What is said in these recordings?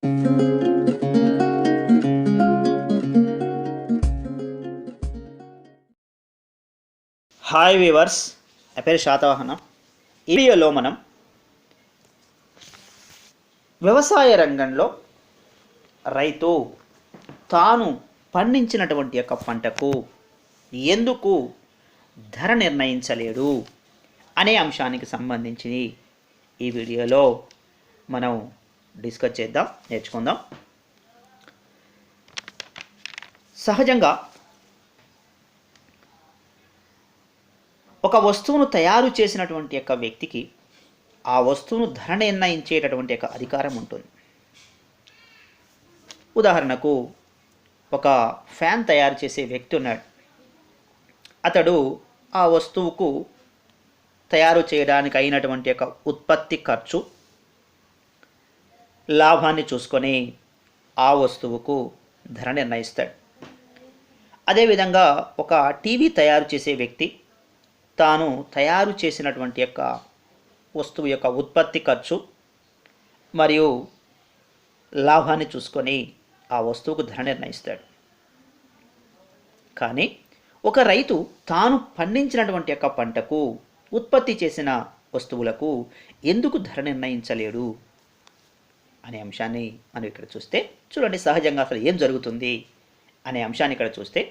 Hi weavers, నా పేరు శాతవాహన. ఈ వీడియోలో మనం వ్యవసాయ రంగంలో రైతు తాను పండించినటువంటి యొక్క పంటకు ఎందుకు ధర నిర్ణయించలేడు అనే అంశానికి సంబంధించి ఈ వీడియోలో మనం డిస్కస్ చేద్దాం, నేర్చుకుందాం. సహజంగా ఒక వస్తువును తయారు చేసినటువంటి యొక్క వ్యక్తికి ఆ వస్తువును ధర నిర్ణయించేటటువంటి యొక్క అధికారం ఉంటుంది. ఉదాహరణకు ఒక ఫ్యాన్ తయారు చేసే వ్యక్తి ఉన్నాడు. అతడు ఆ వస్తువుకు తయారు చేయడానికి అయినటువంటి యొక్క ఉత్పత్తి ఖర్చు, లాభాన్ని చూసుకొని ఆ వస్తువుకు ధర నిర్ణయిస్తాడు. అదేవిధంగా ఒక టీవీ తయారు చేసే వ్యక్తి తాను తయారు చేసినటువంటి యొక్క వస్తువు యొక్క ఉత్పత్తి ఖర్చు మరియు లాభాన్ని చూసుకొని ఆ వస్తువుకు ధర నిర్ణయిస్తాడు. కానీ ఒక రైతు తాను పండించినటువంటి యొక్క పంటకు, ఉత్పత్తి చేసిన వస్తువులకు ఎందుకు ధర నిర్ణయించలేడు అనే అంశాన్ని మనం ఇక్కడ చూస్తే, చూడండి సహజంగా అసలు ఏం జరుగుతుంది అనే అంశాన్ని ఇక్కడ చూస్తే,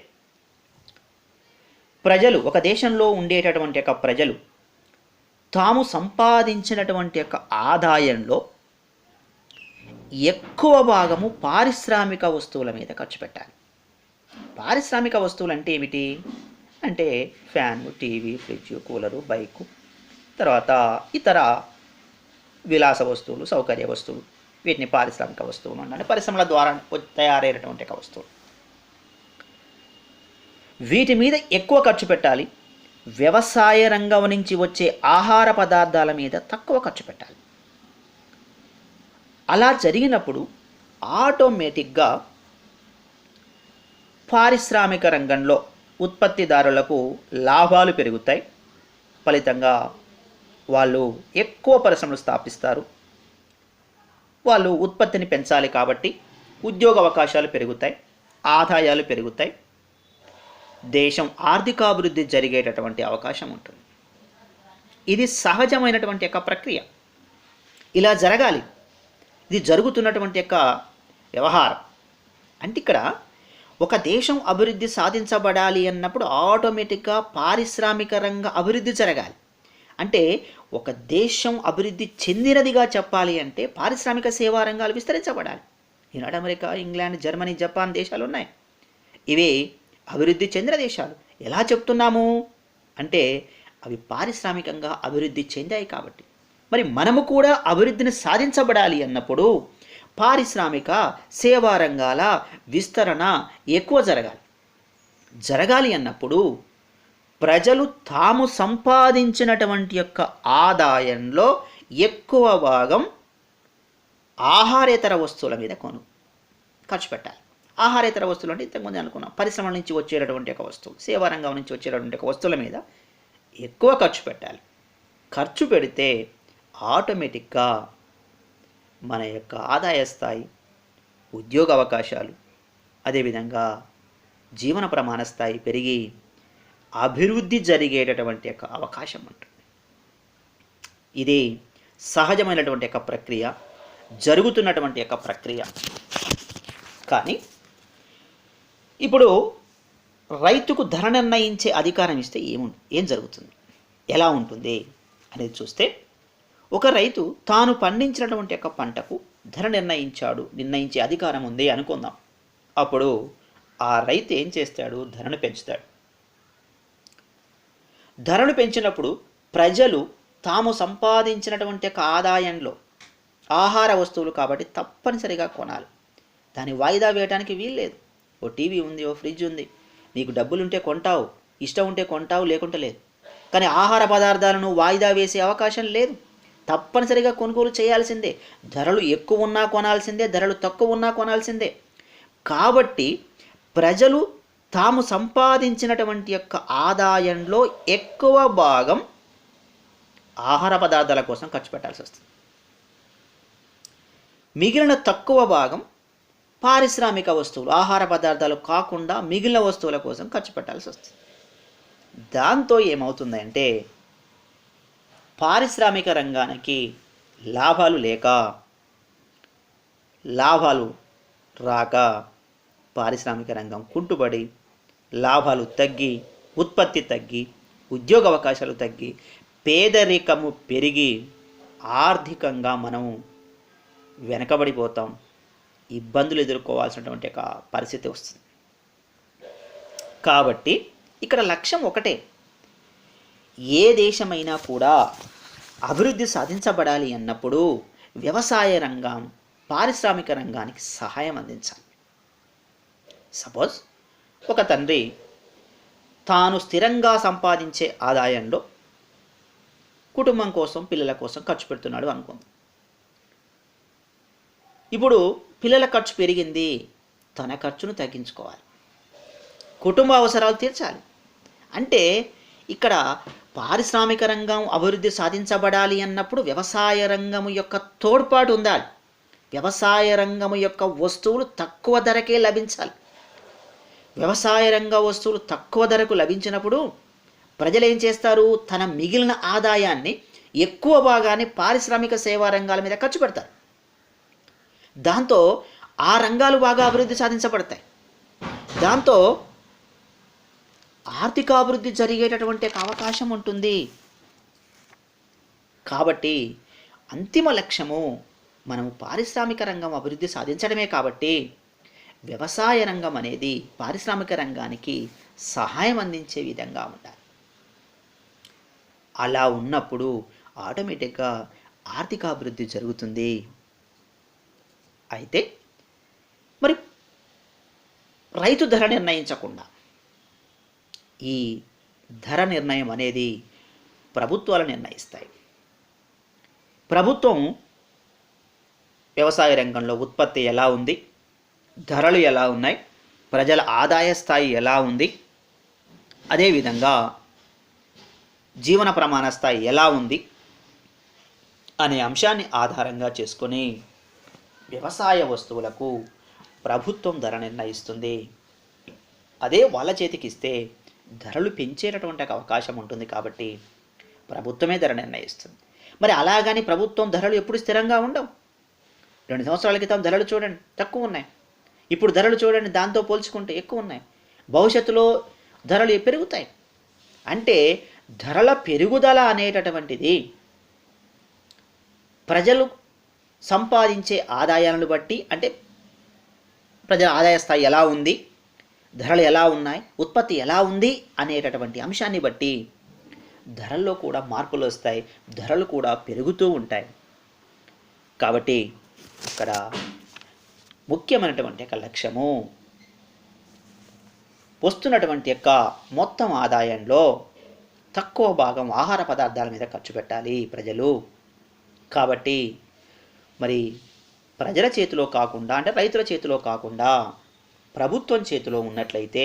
ప్రజలు, ఒక దేశంలో ఉండేటటువంటి యొక్క ప్రజలు తాము సంపాదించినటువంటి యొక్క ఆదాయంలో ఎక్కువ భాగము పారిశ్రామిక వస్తువుల మీద ఖర్చు పెట్టాలి. పారిశ్రామిక వస్తువులు అంటే ఏమిటి అంటే fan, TV, fridge, cooler, bike, తర్వాత ఇతర విలాస వస్తువులు, సౌకర్య వస్తువులు, వీటిని పారిశ్రామిక వస్తువులు అంటే పరిశ్రమల ద్వారా తయారైనటువంటి ఒక వస్తువులు. వీటి మీద ఎక్కువ ఖర్చు పెట్టాలి. వ్యవసాయ రంగం నుంచి వచ్చే ఆహార పదార్థాల మీద తక్కువ ఖర్చు పెట్టాలి. అలా జరిగినప్పుడు ఆటోమేటిక్గా పారిశ్రామిక రంగంలో ఉత్పత్తిదారులకు లాభాలు పెరుగుతాయి. ఫలితంగా వాళ్ళు ఎక్కువ పరిశ్రమలు స్థాపిస్తారు. వాళ్ళు ఉత్పత్తిని పెంచాలి కాబట్టి ఉద్యోగ అవకాశాలు పెరుగుతాయి, ఆదాయాలు పెరుగుతాయి, దేశం ఆర్థికాభివృద్ధి జరిగేటటువంటి అవకాశం ఉంటుంది. ఇది సహజమైనటువంటి యొక్క ప్రక్రియ. ఇలా జరగాలి. ఇది జరుగుతున్నటువంటి యొక్క వ్యవహారం. అంటే ఇక్కడ ఒక దేశం అభివృద్ధి సాధించబడాలి అన్నప్పుడు ఆటోమేటిక్గా పారిశ్రామిక రంగ అభివృద్ధి జరగాలి. అంటే ఒక దేశం అభివృద్ధి చెందినదిగా చెప్పాలి అంటే పారిశ్రామిక సేవా రంగాలు విస్తరించబడాలి. ఈనాడు అమెరికా, ఇంగ్లాండ్, జర్మనీ, జపాన్ దేశాలు ఉన్నాయి. ఇవి అభివృద్ధి చెందిన దేశాలు. ఎలా చెప్తున్నాము అంటే అవి పారిశ్రామికంగా అభివృద్ధి చెందాయి కాబట్టి. మరి మనము కూడా అభివృద్ధిని సాధించబడాలి అన్నప్పుడు పారిశ్రామిక సేవా రంగాల విస్తరణ ఎక్కువ జరగాలి అన్నప్పుడు ప్రజలు తాము సంపాదించినటువంటి యొక్క ఆదాయంలో ఎక్కువ భాగం ఆహారేతర వస్తువుల మీద ఖర్చు పెట్టాలి. ఆహారేతర వస్తువులు అంటే ఇంతకుముందు అనుకున్నాం, పరిశ్రమల నుంచి వచ్చేటటువంటి ఒక వస్తువు, సేవా రంగం నుంచి వచ్చేటటువంటి ఒక వస్తువుల మీద ఎక్కువ ఖర్చు పెట్టాలి. ఖర్చు పెడితే ఆటోమేటిక్గా మన యొక్క ఆదాయ స్థాయి, ఉద్యోగ అవకాశాలు, అదేవిధంగా జీవన ప్రమాణ స్థాయి పెరిగి అభివృద్ధి జరిగేటటువంటి యొక్క అవకాశం ఉంటుంది. ఇది సహజమైనటువంటి యొక్క ప్రక్రియ, జరుగుతున్నటువంటి యొక్క ప్రక్రియ. కానీ ఇప్పుడు రైతుకు ధర నిర్ణయించే అధికారం ఇస్తే ఏం జరుగుతుంది, ఎలా ఉంటుంది అనేది చూస్తే, ఒక రైతు తాను పండించినటువంటి యొక్క పంటకు ధర నిర్ణయించే అధికారం ఉంది అనుకుందాం. అప్పుడు ఆ రైతు ఏం చేస్తాడు, ధరను పెంచుతాడు. ధరను పెంచినప్పుడు ప్రజలు తాము సంపాదించినటువంటి యొక్క ఆదాయంలో ఆహార వస్తువులు కాబట్టి తప్పనిసరిగా కొనాలి. దాన్ని వాయిదా వేయడానికి వీల్లేదు. ఓ టీవీ ఉంది, ఓ ఫ్రిడ్జ్ ఉంది, నీకు డబ్బులుంటే కొంటావు, ఇష్టం ఉంటే కొంటావు, లేకుంటే లేదు. కానీ ఆహార పదార్థాలను వాయిదా వేసే అవకాశం లేదు. తప్పనిసరిగా కొనుగోలు చేయాల్సిందే. ధరలు ఎక్కువ ఉన్నా కొనాల్సిందే, ధరలు తక్కువ ఉన్నా కొనాల్సిందే. కాబట్టి ప్రజలు తాము సంపాదించినటువంటి యొక్క ఆదాయంలో ఎక్కువ భాగం ఆహార పదార్థాల కోసం ఖర్చు పెట్టాల్సి వస్తుంది. మిగిలిన తక్కువ భాగం పారిశ్రామిక వస్తువులు, ఆహార పదార్థాలు కాకుండా మిగిలిన వస్తువుల కోసం ఖర్చు పెట్టాల్సి వస్తుంది. దాంతో ఏమవుతుందంటే పారిశ్రామిక రంగానికి లాభాలు లేక, లాభాలు రాక పారిశ్రామిక రంగం కుంటుపడి, లాభాలు తగ్గి, ఉత్పత్తి తగ్గి, ఉద్యోగ అవకాశాలు తగ్గి, పేదరికము పెరిగి ఆర్థికంగా మనం వెనకబడిపోతాం, ఇబ్బందులు ఎదుర్కోవాల్సినటువంటి ఒక పరిస్థితి వస్తుంది. కాబట్టి ఇక్కడ లక్ష్యం ఒకటే, ఏ దేశమైనా కూడా అభివృద్ధి సాధించబడాలి అన్నప్పుడు వ్యవసాయ రంగం, పారిశ్రామిక రంగానికి సహాయం అందించాలి. సపోజ్ ఒక తండ్రి తాను స్థిరంగా సంపాదించే ఆదాయంలో కుటుంబం కోసం, పిల్లల కోసం ఖర్చు పెడుతున్నాడు అనుకుందాం. ఇప్పుడు పిల్లల ఖర్చు పెరిగింది, తన ఖర్చును తగ్గించుకోవాలి, కుటుంబ అవసరాలు తీర్చాలి. అంటే ఇక్కడ పారిశ్రామిక రంగం అభివృద్ధి సాధించబడాలి అన్నప్పుడు వ్యవసాయ రంగం యొక్క తోడ్పాటు ఉండాలి. వ్యవసాయ రంగం యొక్క వస్తువులు తక్కువ ధరకే లభించాలి. వ్యవసాయ రంగ వస్తువులు తక్కువ ధరకు లభించినప్పుడు ప్రజలు ఏం చేస్తారు, తన మిగిలిన ఆదాయాన్ని ఎక్కువ భాగాన్ని పారిశ్రామిక సేవా రంగాల మీద ఖర్చు పెడతారు. దాంతో ఆ రంగాలు బాగా అభివృద్ధి సాధించబడతాయి. దాంతో ఆర్థికాభివృద్ధి జరిగేటటువంటి అవకాశం ఉంటుంది. కాబట్టి అంతిమ లక్ష్యము మనము పారిశ్రామిక రంగం అభివృద్ధి సాధించడమే. కాబట్టి వ్యవసాయ రంగం అనేది పారిశ్రామిక రంగానికి సహాయం అందించే విధంగా ఉండాలి. అలా ఉన్నప్పుడు ఆటోమేటిక్గా ఆర్థికాభివృద్ధి జరుగుతుంది. అయితే మరి రైతు ధర నిర్ణయించకుండా ఈ ధర నిర్ణయం అనేది ప్రభుత్వాలు నిర్ణయిస్తాయి. ప్రభుత్వం వ్యవసాయ రంగంలో ఉత్పత్తి ఎలా ఉంది, ధరలు ఎలా ఉన్నాయి, ప్రజల ఆదాయ స్థాయి ఎలా ఉంది, అదేవిధంగా జీవన ప్రమాణ స్థాయి ఎలా ఉంది అనే అంశాన్ని ఆధారంగా చేసుకొని వ్యవసాయ వస్తువులకు ప్రభుత్వం ధర నిర్ణయిస్తుంది. అదే వాళ్ళ చేతికి ఇస్తే ధరలు పెంచేటటువంటి అవకాశం ఉంటుంది. కాబట్టి ప్రభుత్వమే ధర నిర్ణయిస్తుంది. మరి అలాగని ప్రభుత్వం ధరలు ఎప్పుడు స్థిరంగా ఉండవు. 2 సంవత్సరాల క్రితం ధరలు చూడండి తక్కువ ఉన్నాయి, ఇప్పుడు ధరలు చూడండి దాంతో పోల్చుకుంటే ఎక్కువ ఉన్నాయి. భవిష్యత్తులో ధరలు పెరుగుతాయి. అంటే ధరల పెరుగుదల అనేటటువంటిది ప్రజలు సంపాదించే ఆదాయాలను బట్టి, అంటే ప్రజల ఆదాయ స్థాయి ఎలా ఉంది, ధరలు ఎలా ఉన్నాయి, ఉత్పత్తి ఎలా ఉంది అనేటటువంటి అంశాన్ని బట్టి ధరల్లో కూడా మార్పులు వస్తాయి, ధరలు కూడా పెరుగుతూ ఉంటాయి. కాబట్టి ఇక్కడ ముఖ్యమైనటువంటి యొక్క లక్ష్యము వస్తున్నటువంటి యొక్క మొత్తం ఆదాయంలో తక్కువ భాగం ఆహార పదార్థాల మీద ఖర్చు పెట్టాలి ప్రజలు. కాబట్టి మరి ప్రజల చేతిలో కాకుండా, అంటే రైతుల చేతిలో కాకుండా ప్రభుత్వం చేతిలో ఉన్నట్లయితే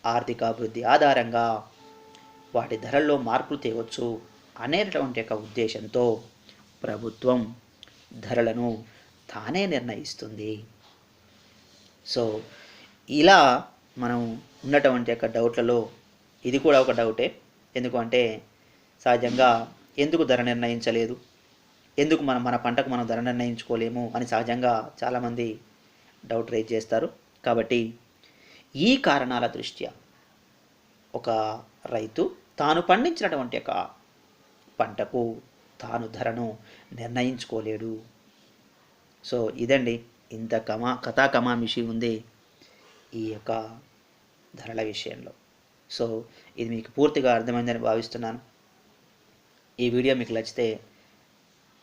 ఆర్థికాభివృద్ధి ఆధారంగా వాటి ధరల్లో మార్పులు తేవచ్చు అనేటటువంటి యొక్క ఉద్దేశంతో ప్రభుత్వం ధరలను తానే నిర్ణయిస్తుంది. సో ఇలా మనం ఉన్నటువంటి యొక్క డౌట్లలో ఇది కూడా ఒక డౌటే. ఎందుకంటే సహజంగా ఎందుకు ధర నిర్ణయించలేదు, ఎందుకు మన పంటకు మనం ధర నిర్ణయించుకోలేము అని సహజంగా చాలామంది డౌట్ రేజ్ చేస్తారు. కాబట్టి ఈ కారణాల దృష్ట్యా ఒక రైతు తాను పండించినటువంటి యొక్క పంటకు తాను ధరను నిర్ణయించుకోలేడు. సో ఇదండి, ఇంత కథా కమామిషి ఉంది ఈ యొక్క ధరల విషయంలో. సో ఇది మీకు పూర్తిగా అర్థమైందని భావిస్తున్నాను. ఈ వీడియో మీకు నచ్చితే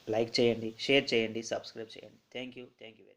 లైక్ చేయండి, షేర్ చేయండి, సబ్స్క్రైబ్ చేయండి. Thank you very much.